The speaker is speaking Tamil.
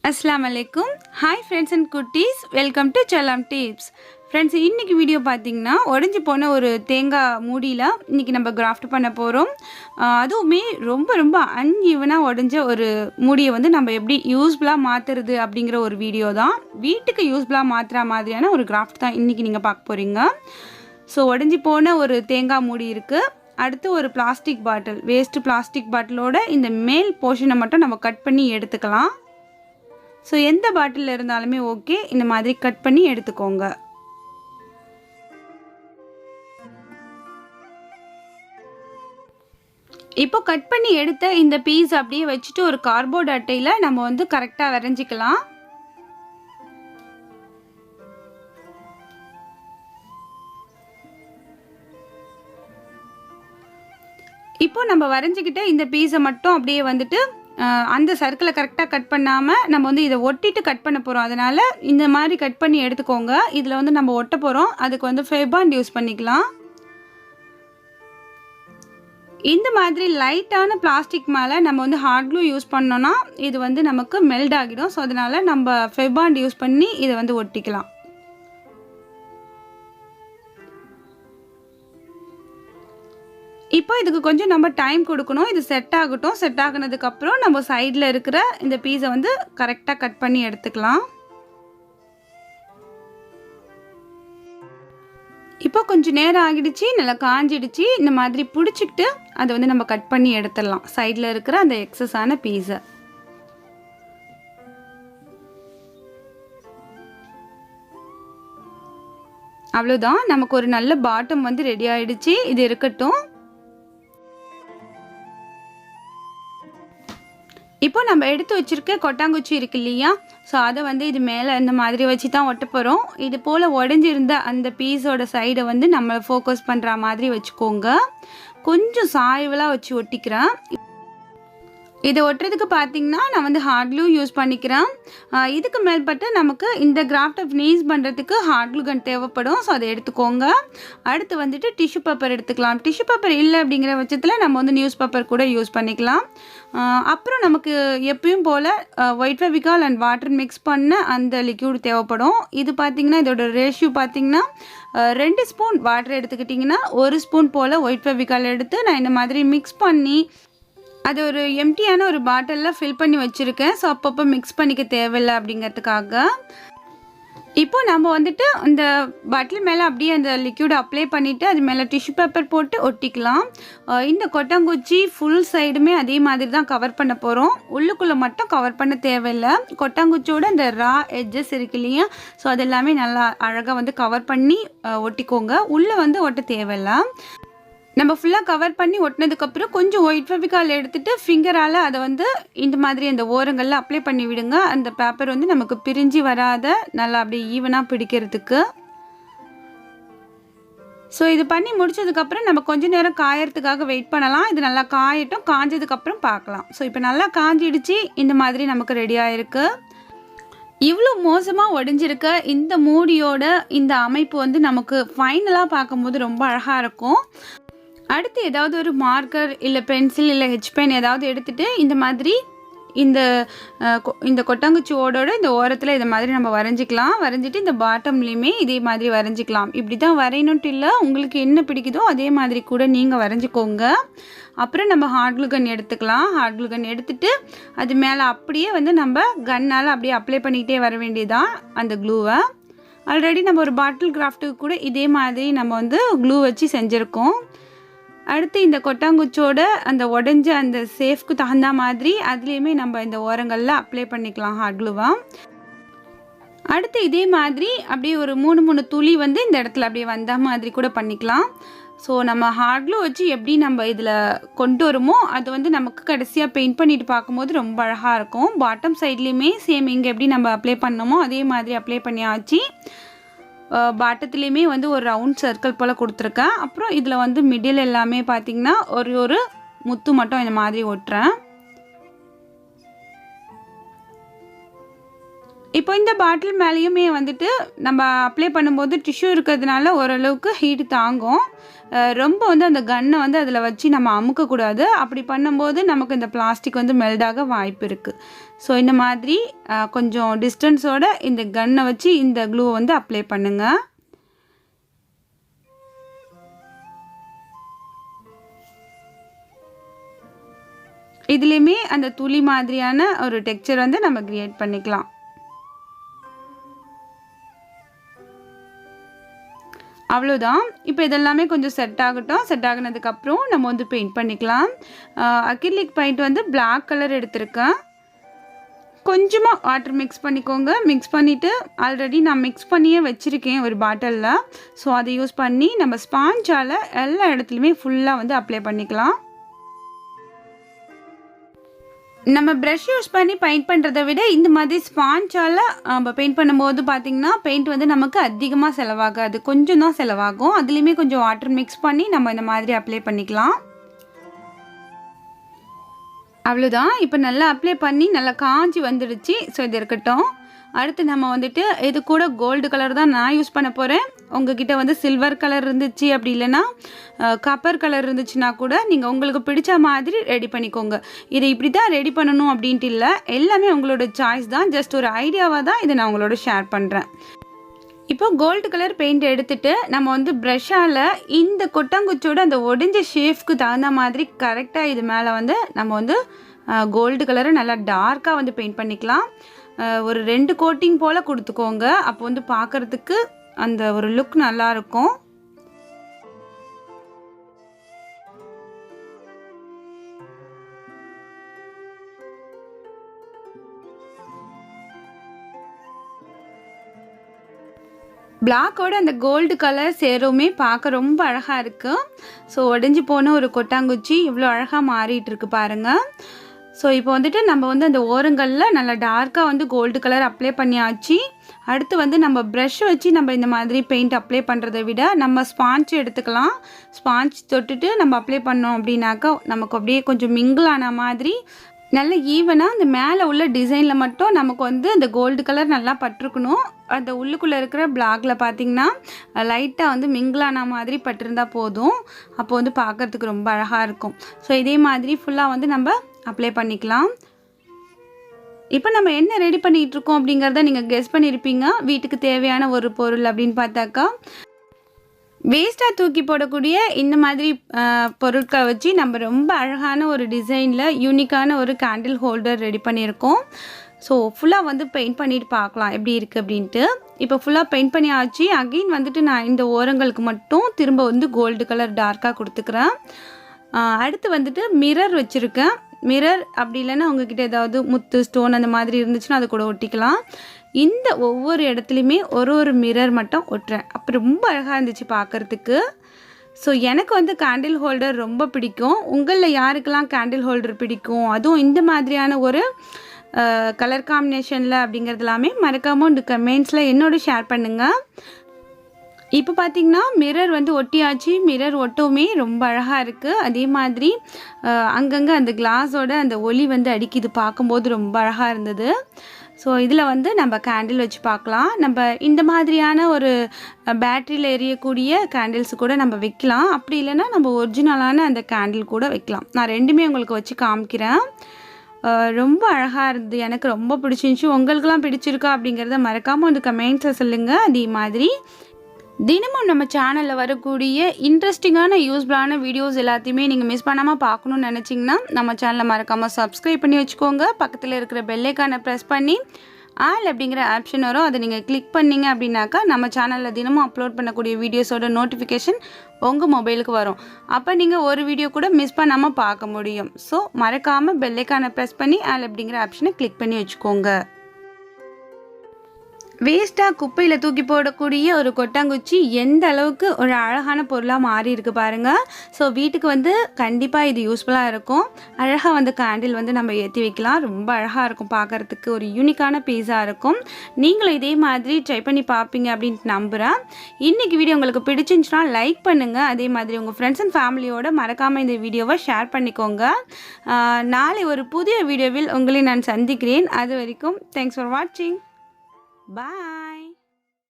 अस्सलाम वालेकुम हाय फ्रेंड्स एंड कुटीஸ் welcome to Chellam tips friends இன்னைக்கு வீடியோ பாத்தீங்கன்னா உடைஞ்சு போன ஒரு தேங்காய் மூடியில இன்னைக்கு நம்ம கிராஃப்ட் பண்ண போறோம் அதுவுமே ரொம்ப அன்ஈவனா உடைஞ்ச ஒரு மூடியை வந்து நம்ம எப்படி யூஸ்ஃபுல்லா மாத்துறது அப்படிங்கற ஒரு வீடியோ தான் வீட்டுக்கு யூஸ்ஃபுல்லா மாத்துற மாதிரியான ஒரு கிராஃப்ட் தான் இன்னைக்கு நீங்க பார்க்க போறீங்க சோ உடைஞ்சு போன ஒரு தேங்காய் மூடி இருக்கு அடுத்து ஒரு பிளாஸ்டிக் பாட்டில் வேஸ்ட் பிளாஸ்டிக் பாட்டிலோட இந்த மேல் போர்ஷனை மட்டும் நம்ம கட் பண்ணி எடுத்துக்கலாம் சோ எந்த பாட்டில்ல இருந்தாலுமே ஓகே இந்த மாதிரி கட் பண்ணி எடுத்துக்கோங்க இப்போ கட் பண்ணி எடுத்த இந்த பீஸ் அப்படியே வச்சிட்டு ஒரு கார்ட்போர்ட் அட்டையில நம்ம வந்து கரெக்ட்டா வரைஞ்சிக்கலாம் இப்போ நம்ம வரைஞ்சிக்கிட்ட இந்த பீஸை மட்டும் அப்படியே வந்துட்டு அந்த சர்க்கிளை கரெக்டாக கட் பண்ணாமல் நம்ம வந்து இதை ஒட்டிட்டு கட் பண்ண போகிறோம் அதனால் இந்த மாதிரி கட் பண்ணி எடுத்துக்கோங்க இதில் வந்து நம்ம ஒட்ட போகிறோம் அதுக்கு வந்து ஃபெபாண்ட் யூஸ் பண்ணிக்கலாம் இந்த மாதிரி லைட்டான பிளாஸ்டிக் மேலே நம்ம வந்து ஹார்ட் க்ளூ யூஸ் பண்ணோன்னா இது வந்து நமக்கு மெல்ட் ஆகிடும் ஸோ அதனால் நம்ம ஃபெபாண்ட் யூஸ் பண்ணி இதை வந்து ஒட்டிக்கலாம் இப்போ இதுக்கு கொஞ்சம் நம்ம டைம் கொடுக்கணும் இது செட் ஆகட்டும் செட் ஆகினதுக்கு அப்புறம் நம்ம சைடுல இருக்கிற இந்த பீஸை வந்து கரெக்ட்டா கட் பண்ணி எடுத்துக்கலாம் இப்போ கொஞ்சம் நேரம் ஆகிடுச்சு நல்லா காஞ்சிடுச்சு இந்த மாதிரி புடிச்சிட்டு அதை வந்து நம்ம கட் பண்ணி எடுத்துடலாம் சைடுல இருக்கிற அந்த எக்ஸஸான பீஸை அவ்வளவுதான் நமக்கு ஒரு நல்ல பாட்டம் வந்து ரெடி ஆயிடுச்சு இது இருக்கட்டும் இப்போ நம்ம எடுத்து வச்சிருக்க கொட்டாங்குச்சி இருக்கு இல்லையா ஸோ அதை வந்து இது மேலே இந்த மாதிரி வச்சு தான் ஒட்ட போகிறோம் இது போல் உடஞ்சிருந்த அந்த பீஸோட சைடை வந்து நம்ம ஃபோக்கஸ் பண்ணுற மாதிரி வச்சுக்கோங்க கொஞ்சம் சாய்வலாக வச்சு ஒட்டிக்கிறேன் இதை ஒட்டுறதுக்கு பார்த்தீங்கன்னா நான் வந்து ஹார்ட் க்ளூ யூஸ் பண்ணிக்கிறேன் இதுக்கு மேற்பட்டு நமக்கு இந்த கிராஃப்டை ஃபினிஷ் பண்ணுறதுக்கு ஹார்ட் க்ளூ கன் தேவைப்படும் ஸோ அதை எடுத்துக்கோங்க அடுத்து வந்துட்டு டிஷ்யூ பேப்பர் எடுத்துக்கலாம் டிஷ்யூ பேப்பர் இல்லை அப்படிங்கிற பட்சத்தில் நம்ம வந்து நியூஸ் பேப்பர் கூட யூஸ் பண்ணிக்கலாம் அப்புறம் நமக்கு எப்பயும் போல் white Fevicol and water mix பண்ண அந்த லிக்யூட் தேவைப்படும் இது பார்த்திங்கன்னா இதோட ரேஷியோ பார்த்திங்கன்னா 2 ஸ்பூன் வாட்டர் எடுத்துக்கிட்டிங்கன்னா 1 ஸ்பூன் போல் ஒயிட் ஃபெவிகால் எடுத்து நான் இந்த மாதிரி மிக்ஸ் பண்ணி அது ஒரு எம்டியான ஒரு பாட்டிலில் ஃபில் பண்ணி வச்சுருக்கேன் ஸோ அப்பப்போ மிக்ஸ் பண்ணிக்க தேவையில்லை அப்படிங்கிறதுக்காக இப்போ நம்ம வந்துட்டு அந்த பாட்டில் மேலே அப்படியே அந்த லிக்யூடை அப்ளை பண்ணிவிட்டு அது மேலே டிஷ்யூ பேப்பர் போட்டு ஒட்டிக்கலாம் இந்த கொட்டாங்குச்சி ஃபுல் சைடுமே அதே மாதிரி தான் கவர் பண்ண போகிறோம் உள்ளுக்குள்ளே மட்டும் கவர் பண்ண தேவையில்லை கொட்டாங்குச்சியோட அந்த ரா எட்ஜஸ் இருக்கு இல்லையா ஸோ அதெல்லாமே நல்லா அழகாக வந்து கவர் பண்ணி ஒட்டிக்கோங்க உள்ளே வந்து ஒட்ட தேவையில்லை நம்ம ஃபுல்லாக கவர் பண்ணி ஒட்டினதுக்கப்புறம் கொஞ்சம் ஒயிட் ஃபெவிகால் எடுத்துகிட்டு ஃபிங்கரால் அதை வந்து இந்த மாதிரி அந்த ஓரங்களில் அப்ளை பண்ணி விடுங்க அந்த பேப்பர் வந்து நமக்கு பிரிஞ்சு வராத நல்லா அப்படியே ஈவனாக பிடிக்கிறதுக்கு ஸோ இது பண்ணி முடிச்சதுக்கப்புறம் நம்ம கொஞ்சம் நேரம் காயறதுக்காக வெயிட் பண்ணலாம் இது நல்லா காயட்டும் காஞ்சதுக்கப்புறம் பார்க்கலாம் ஸோ இப்போ நல்லா காஞ்சிடுச்சு இந்த மாதிரி நமக்கு ரெடி ஆகிருக்கு இவ்வளோ மோசமாக உடைஞ்சிருக்க இந்த மூடியோட இந்த அமைப்பு வந்து நமக்கு ஃபைனலாக பார்க்கும்போது ரொம்ப அழகாக இருக்கும் அடுத்து ஏதாவது ஒரு மார்க்கர் இல்லை பென்சில் இல்லை ஹெச் பென் ஏதாவது எடுத்துகிட்டு இந்த மாதிரி இந்த கொட்டாங்குச்சியோட இந்த ஓரத்தில் இதை மாதிரி நம்ம வரைஞ்சிக்கலாம் வரைஞ்சிட்டு இந்த பாட்டம்லேயுமே இதே மாதிரி வரைஞ்சிக்கலாம் இப்படி தான் வரையணுன்ட்டு இல்லை உங்களுக்கு என்ன பிடிக்குதோ அதே மாதிரி கூட நீங்கள் வரைஞ்சிக்கோங்க அப்புறம் நம்ம ஹார்ட் க்ளூ கன் எடுத்துக்கலாம் ஹார்ட் க்ளூ கன் எடுத்துகிட்டு அது மேலே அப்படியே வந்து நம்ம கன்னால் அப்படியே அப்ளை பண்ணிக்கிட்டே வர வேண்டியதான் அந்த க்ளூவை ஆல்ரெடி நம்ம ஒரு பாட்டில் கிராஃப்ட்டுக்கு கூட இதே மாதிரி நம்ம வந்து க்ளூ வச்சு செஞ்சுருக்கோம் அடுத்து இந்த கொட்டாங்குச்சோட அந்த உடஞ்ச அந்த சேஃப்க்கு தகுந்த மாதிரி அதுலேயுமே நம்ம இந்த ஓரங்களில் அப்ளை பண்ணிக்கலாம் ஹார்ட் க்ளூவாக அடுத்து இதே மாதிரி அப்படியே ஒரு 3 துளி வந்து இந்த இடத்துல அப்படியே வந்த மாதிரி கூட பண்ணிக்கலாம் ஸோ நம்ம ஹார்ட் க்ளூ வச்சு எப்படி நம்ம இதில் கொண்டு வருமோ அது வந்து நமக்கு கடைசியாக பெயிண்ட் பண்ணிட்டு பார்க்கும்போது ரொம்ப அழகாக இருக்கும் பாட்டம் சைட்லேயுமே சேம் இங்கே எப்படி நம்ம அப்ளை பண்ணோமோ அதே மாதிரி அப்ளை பண்ணியாச்சு பாட்டத்துலேயுமே வந்து ஒரு ரவுண்ட் சர்க்கிள் போல் கொடுத்துருக்கேன் அப்புறம் இதில் வந்து மிடில் எல்லாமே பார்த்திங்கன்னா ஒரு முத்து மட்டும் இந்த மாதிரி ஒட்டுறேன் இப்போ இந்த பாட்டில் மேலேயுமே வந்துட்டு நம்ம அப்ளை பண்ணும்போது டிஷ்யூ இருக்கிறதுனால ஓரளவுக்கு ஹீட் தாங்கும். ரொம்ப வந்து அந்த கன்னை வந்து அதில் வச்சு நம்ம அமுக்கக்கூடாது. அப்படி பண்ணும்போது நமக்கு இந்த பிளாஸ்டிக் வந்து மெல்டாக வாய்ப்பு இருக்குது. ஸோ இந்த மாதிரி கொஞ்சம் டிஸ்டன்ஸோடு இந்த கன்னை வச்சு இந்த க்ளூவை வந்து அப்ளை பண்ணுங்கள். இதுலேயுமே அந்த துளி மாதிரியான ஒரு டெக்ஸ்சர் வந்து நம்ம கிரியேட் பண்ணிக்கலாம். அவ்வளோதான். இப்போ இதெல்லாமே கொஞ்சம் செட் ஆகட்டும். செட் ஆகினதுக்கப்புறம் நம்ம வந்து பெயிண்ட் பண்ணிக்கலாம். அக்ரிலிக் பெயிண்ட் வந்து பிளாக் கலர் எடுத்திருக்கேன். கொஞ்சமாக வாட்டர் மிக்ஸ் பண்ணிக்கோங்க. மிக்ஸ் பண்ணிவிட்டு ஆல்ரெடி நான் மிக்ஸ் பண்ணியே வச்சுருக்கேன் ஒரு பாட்டிலில். ஸோ அதை யூஸ் பண்ணி நம்ம ஸ்பாஞ்சால் எல்லா இடத்துலையுமே ஃபுல்லாக வந்து அப்ளை பண்ணிக்கலாம். நம்ம ப்ரஷ் யூஸ் பண்ணி பெயிண்ட் பண்ணுறதை விட இந்த மாதிரி ஸ்பாஞ்சால் நம்ம பெயிண்ட் பண்ணும்போது பார்த்திங்கன்னா பெயிண்ட் வந்து நமக்கு அதிகமாக செலவாகாது. கொஞ்சம் தான் செலவாகும். அதுலேயுமே கொஞ்சம் வாட்டர் மிக்ஸ் பண்ணி நம்ம இந்த மாதிரி அப்ளை பண்ணிக்கலாம். அவ்வளோதான். இப்போ நல்லா அப்ளை பண்ணி நல்லா காஞ்சி வந்துடுச்சு. ஸோ இது இருக்கட்டும். அடுத்து நம்ம வந்துட்டு இது கூட கோல்டு கலர் தான் நான் யூஸ் பண்ண போகிறேன். உங்ககிட்ட வந்து சில்வர் கலர் இருந்துச்சு, அப்படி இல்லைன்னா காப்பர் கலர் இருந்துச்சுன்னா கூட நீங்கள் உங்களுக்கு பிடிச்ச மாதிரி ரெடி பண்ணிக்கோங்க. இதை இப்படி தான் ரெடி பண்ணணும் அப்படின்ட்டு இல்லை, எல்லாமே உங்களோட சாய்ஸ் தான். ஜஸ்ட் ஒரு ஐடியாவாக தான் இதை நான் உங்களோட ஷேர் பண்ணுறேன். இப்போ கோல்டு கலர் பெயிண்ட் எடுத்துகிட்டு நம்ம வந்து ப்ரஷ்ஷால் இந்த கொட்டாங்குச்சியோட அந்த ஒடிஞ்ச ஷேஃப்க்கு தகுந்த மாதிரி கரெக்டாக இது மேலே வந்து நம்ம வந்து கோல்டு கலரை நல்லா டார்க்காக வந்து பெயிண்ட் பண்ணிக்கலாம். ஒரு 2 கோட்டிங் போல் கொடுத்துக்கோங்க. அப்போ வந்து பார்க்குறதுக்கு அந்த ஒரு லுக் நல்லாயிருக்கும். பிளாக்கோட அந்த கோல்டு கலர் சேருமே பார்க்க ரொம்ப அழகாக இருக்குது. ஸோ உடஞ்சி போன ஒரு கொட்டாங்குச்சி இவ்வளோ அழகாக மாறிட்டு இருக்கு பாருங்கள். ஸோ இப்போ வந்துட்டு நம்ம வந்து அந்த ஓரங்களில் நல்லா டார்க்காக வந்து கோல்டு கலர் அப்ளை பண்ணியாச்சு. அடுத்து வந்து நம்ம ப்ரஷ் வச்சு நம்ம இந்த மாதிரி பெயிண்ட் அப்ளை பண்ணுறதை விட நம்ம ஸ்பாஞ்ச் எடுத்துக்கலாம். ஸ்பாஞ்ச் தொட்டுட்டு நம்ம அப்ளை பண்ணோம் அப்படின்னாக்கா நமக்கு அப்படியே கொஞ்சம் மிங்கிள் ஆன மாதிரி நல்ல ஈவனாக அந்த மேலே உள்ள டிசைனில் மட்டும் நமக்கு வந்து அந்த கோல்டு கலர் நல்லா பட்டிருக்கணும். அந்த உள்ளுக்குள்ளே இருக்கிற பிளாக்ல பார்த்திங்கன்னா லைட்டாக வந்து மிங்கிளான மாதிரி பட்டிருந்தால் போதும். அப்போ வந்து பார்க்குறதுக்கு ரொம்ப அழகாக இருக்கும். ஸோ இதே மாதிரி ஃபுல்லாக வந்து நம்ம அப்ளை பண்ணிக்கலாம். இப்போ நம்ம என்ன ரெடி பண்ணிகிட்டு இருக்கோம் அப்படிங்கிறத நீங்கள் கெஸ் பண்ணியிருப்பீங்க. வீட்டுக்கு தேவையான ஒரு பொருள் அப்படின்னு பார்த்தாக்கா வேஸ்ட்டாக தூக்கி போடக்கூடிய இந்த மாதிரி பொருட்களை வச்சு நம்ம ரொம்ப அழகான ஒரு டிசைனில் யூனிக்கான ஒரு கேண்டில் ஹோல்டர் ரெடி பண்ணியிருக்கோம். ஸோ ஃபுல்லாக வந்து பெயிண்ட் பண்ணிட்டு பார்க்கலாம் எப்படி இருக்குது அப்படின்ட்டு. இப்போ ஃபுல்லாக பெயிண்ட் பண்ணி ஆச்சு. அகெயின் வந்துட்டு நான் இந்த ஓரங்களுக்கு மட்டும் திரும்ப வந்து கோல்டு கலர் டார்க்காக கொடுத்துக்கிறேன். அடுத்து வந்துட்டு மிரர் வச்சுருக்கேன். மிரர் அப்படி இல்லைன்னா உங்ககிட்ட ஏதாவது முத்து ஸ்டோன் அந்த மாதிரி இருந்துச்சுன்னா அது கூட ஒட்டிக்கலாம். இந்த ஒவ்வொரு இடத்துலையுமே ஒரு மிரர் மட்டும் ஒட்டுறேன். அப்போ ரொம்ப அழகாக இருந்துச்சு பார்க்குறதுக்கு. ஸோ எனக்கு வந்து கேண்டில் ஹோல்டர் ரொம்ப பிடிக்கும். உங்களில் யாருக்கெல்லாம் கேண்டில் ஹோல்டர் பிடிக்கும், அதுவும் இந்த மாதிரியான ஒரு கலர் காம்பினேஷனில் அப்படிங்கிறது எல்லாமே மறக்காமல் இந்த கமெண்ட்ஸில் என்னோட ஷேர் பண்ணுங்கள். இப்போ பார்த்திங்கன்னா மிரர் வந்து ஒட்டியாச்சு. மிரர் ஒட்டவுமே ரொம்ப அழகாக இருக்குது. அதே மாதிரி அங்கங்கே அந்த கிளாஸோட அந்த ஒளி வந்து அடிக்குது, பார்க்கும்போது ரொம்ப அழகாக இருந்தது. ஸோ இதில் வந்து நம்ம கேண்டில் வச்சு பார்க்கலாம். நம்ம இந்த மாதிரியான ஒரு பேட்டரியில் எரியக்கூடிய கேண்டில்ஸ் கூட நம்ம வைக்கலாம். அப்படி இல்லைன்னா நம்ம ஒரிஜினலான அந்த கேண்டில் கூட வைக்கலாம். நான் ரெண்டுமே உங்களுக்கு வச்சு காமிக்கிறேன். ரொம்ப அழகாக இருந்தது. எனக்கு ரொம்ப பிடிச்சிருந்துச்சி. உங்களுக்கெல்லாம் பிடிச்சிருக்கா அப்படிங்கிறத மறக்காமல் வந்து கமெண்ட்ஸில் சொல்லுங்கள். அதே மாதிரி தினமும் நம்ம சேனலில் வரக்கூடிய இன்ட்ரெஸ்டிங்கான யூஸ்ஃபுல்லான வீடியோஸ் எல்லாத்தையுமே நீங்கள் மிஸ் பண்ணாமல் பார்க்கணுன்னு நினச்சிங்கன்னா நம்ம சேனலை மறக்காமல் சப்ஸ்கிரைப் பண்ணி வச்சுக்கோங்க. பக்கத்தில் இருக்கிற பெல் ஐகானை ப்ரெஸ் பண்ணி ஆல் அப்படிங்கிற ஆப்ஷன் வரும், அதை நீங்கள் கிளிக் பண்ணிங்க அப்படின்னாக்கா நம்ம சேனலில் தினமும் அப்லோட் பண்ணக்கூடிய வீடியோஸோட நோட்டிஃபிகேஷன் உங்கள் மொபைலுக்கு வரும். அப்போ நீங்கள் ஒரு வீடியோ கூட மிஸ் பண்ணாமல் பார்க்க முடியும். ஸோ மறக்காமல் பெல் ஐகானை ப்ரெஸ் பண்ணி ஆல் அப்படிங்கிற ஆப்ஷனை கிளிக் பண்ணி வச்சுக்கோங்க. வேஸ்ட்டாக குப்பையில் தூக்கி போடக்கூடிய ஒரு கொட்டாங்குச்சி எந்த அளவுக்கு ஒரு அழகான பொருளாக மாறி இருக்குது பாருங்கள். ஸோ வீட்டுக்கு வந்து கண்டிப்பாக இது யூஸ்ஃபுல்லாக இருக்கும். அழகாக வந்து கேண்டில் வந்து நம்ம ஏற்றி வைக்கலாம். ரொம்ப அழகாக இருக்கும், பார்க்குறதுக்கு ஒரு யூனிக்கான பீஸாக இருக்கும். நீங்களும் இதே மாதிரி ட்ரை பண்ணி பார்ப்பீங்க அப்படின்ட்டு நம்புகிறேன். இன்றைக்கி வீடியோ உங்களுக்கு பிடிச்சிருந்துச்சுன்னா லைக் பண்ணுங்கள். அதே மாதிரி உங்கள் ஃப்ரெண்ட்ஸ் அண்ட் ஃபேமிலியோட மறக்காமல் இந்த வீடியோவை ஷேர் பண்ணிக்கோங்க. நாளை ஒரு புதிய வீடியோவில் உங்களை நான் சந்திக்கிறேன். அது வரைக்கும் தேங்க்ஸ் ஃபார் வாட்சிங். பாய்.